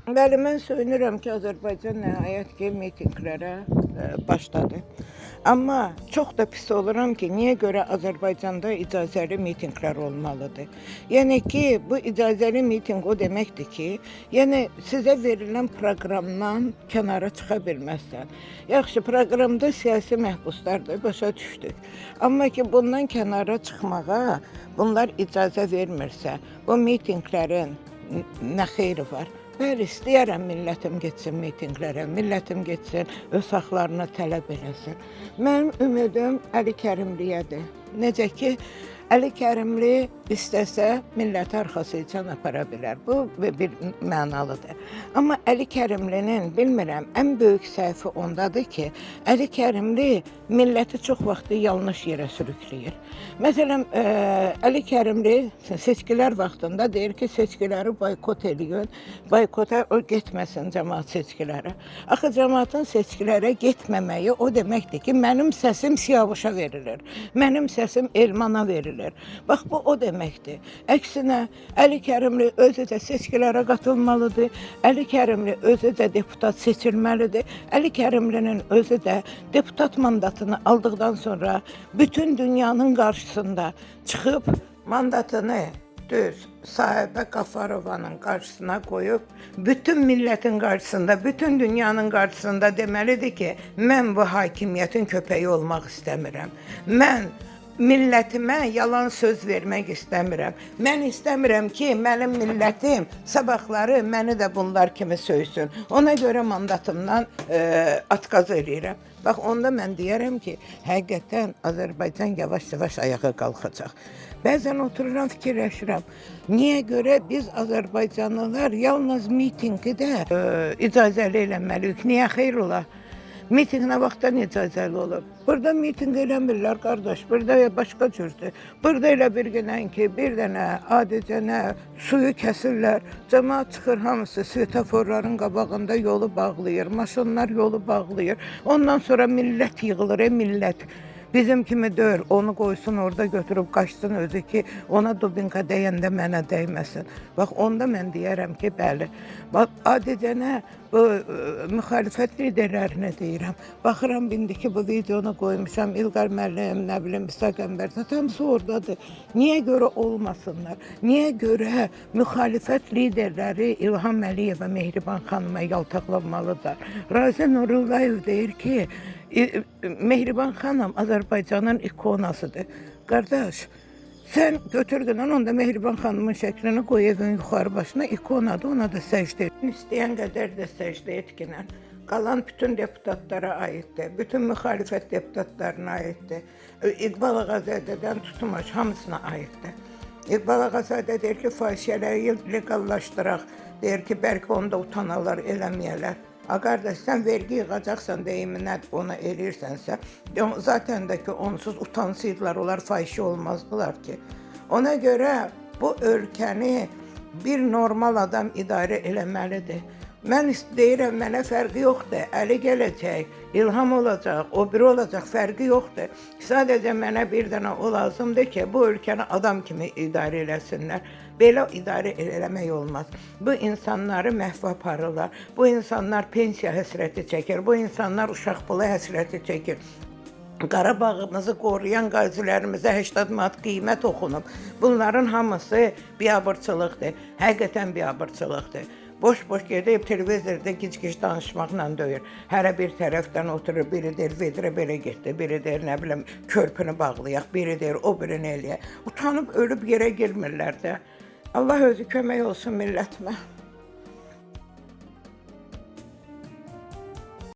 Bəli, mən söyünürəm ki, Azərbaycan nəhayət ki, mitinqlərə başladı. Amma çox da pis oluram ki, niyə görə Azərbaycanda icazəli mitinqlər olmalıdır? Yəni ki, bu icazəli mitinq o deməkdir ki, yəni sizə verilən proqramdan kənara çıxa bilməzsən. Yaxşı, proqramda siyasi məhbuslardır, başa düşdük. Amma ki, bundan kənara çıxmağa bunlar icazə vermirsə, bu mitinqlərin nə xeyri var? Bəli, istəyərəm millətim getsin mitinqlərə, millətim getsin, öz haqlarını tələb eləsin. Mənim ümidim Əli Kərimliyədir. Necə ki, Əli Kərimli istəsə milləti arxasıcan apara bilər. Bu bir mənalıdır. Amma Əli Kərimlinin, bilmirəm, ən böyük səhvi ondadır ki, Əli Kərimli milləti çox vaxtı yanlış yerə sürükləyir. Məsələn, Əli Kərimli seçkilər vaxtında deyir ki, seçkiləri boykot eləyin, boykota o getməsin cəmaət seçkilərə. Axı cəmaatın seçkilərə getməməyi o deməkdir ki, mənim səsim Siyavuşa verilir, mənim səsim Elmana verilir. Bax, bu o deməkdir. Əksinə, Əli Kərimli özü də seçkilərə qatılmalıdır, Əli Kərimli özü də deputat seçilməlidir, Əli Kərimlinin özü də deputat mandatını aldıqdan sonra bütün dünyanın qarşısında çıxıb mandatını düz Sahibə Qafarovanın qarşısına qoyub, bütün millətin qarşısında, bütün dünyanın qarşısında deməlidir ki, mən bu hakimiyyətin köpəyi olmaq istəmirəm. Mən millətimə yalan söz vermək istəmirəm. Mən istəmirəm ki, mənim millətim sabahları məni də bunlar kimi söysün. Ona görə mandatımdan atqaz eləyirəm. Bax, onda mən deyərəm ki, həqiqətən Azərbaycan yavaş-yavaş ayağa qalxacaq. Bəzən otururam, fikirləşirəm. Niyə görə biz Azərbaycanlılar yalnız mitinqi də icazəli eləməliyik? Niyə xeyr ola? Mitinq nə vaxtdan icazəli olub? Burada mitinq eləmirlər, qardaş, burada başqa cürdür. Burada elə bir günən ki, bir dənə adicənə suyu kəsirlər, cəmaət çıxır, hamısı svetoforların qabağında yolu bağlayır, maşınlar yolu bağlayır. Ondan sonra millət yığılır, millət. Bizim kimi deyir, onu qoysun orada götürüb qaçsın özü ki, ona dubinka deyəndə mənə dəyməsin. Bax, onda mən deyərəm ki, bəli. Bax, adicənə bu müxalifət liderlərinə deyirəm. Baxıram, indiki bu videonu qoymuşam, İlqar müəllim, nə bilim, İsa Qəmbərdə, hamısı oradadır. Niyə görə olmasınlar? Niyə görə müxalifət liderləri İlham Əliyevə, Mehriban xanıma yaltaqlanmalıdır? Razi Nurullayev deyir ki, Mehriban xanım Azərbaycanın ikonasıdır. Qardaş, sən götürdün, onda Mehriban xanımın şəklini qoy evin yuxarı başına, ikonadır, ona da səcdə et. İstəyən qədər də səcdə etkinən. Qalan bütün deputatlara aiddir, bütün müxalifət deputatlarına aiddir. İqbal Ağazadədən tutmuş, hamısına aiddir. İqbal Ağazadə deyir ki, fahişələri legallaşdıraq, deyir ki, bəlkə onda utanalar, eləməyələr. Qardaş, sən vergi yığacaqsan deyiminə onu eləyirsənsə, zaten də ki, onsuz utansaydılar, onlar fahişə olmazdılar ki. Ona görə bu ölkəni bir normal adam idarə eləməlidir. Mən deyirəm, mənə fərqi yoxdur, Əli gələcək, İlham olacaq, o biri olacaq, fərqi yoxdur. Sadəcə mənə bir dənə o lazımdır ki, bu ölkəni adam kimi idarə eləsinlər. Belə idarə eləmək olmaz. Bu insanları məhv aparırlar, bu insanlar pensiya həsrəti çəkir, bu insanlar uşaq pulu həsrəti çəkir. Qarabağımızı qoruyan qazilərimizə 80 manat qiymət oxunub. Bunların hamısı biabırçılıqdır, həqiqətən biabırçılıqdır. Boş-boş gedib televizorda gic-gic danışmaqla döyür. Hərə bir tərəfdən oturur, biri deyir, vedrə belə getdi, biri deyir, nə bilim, körpünü bağlayaq, biri deyir, o birini eləyək. Utanıb ölüb yerə girmirlər də. Allah özü kömək olsun millətimə.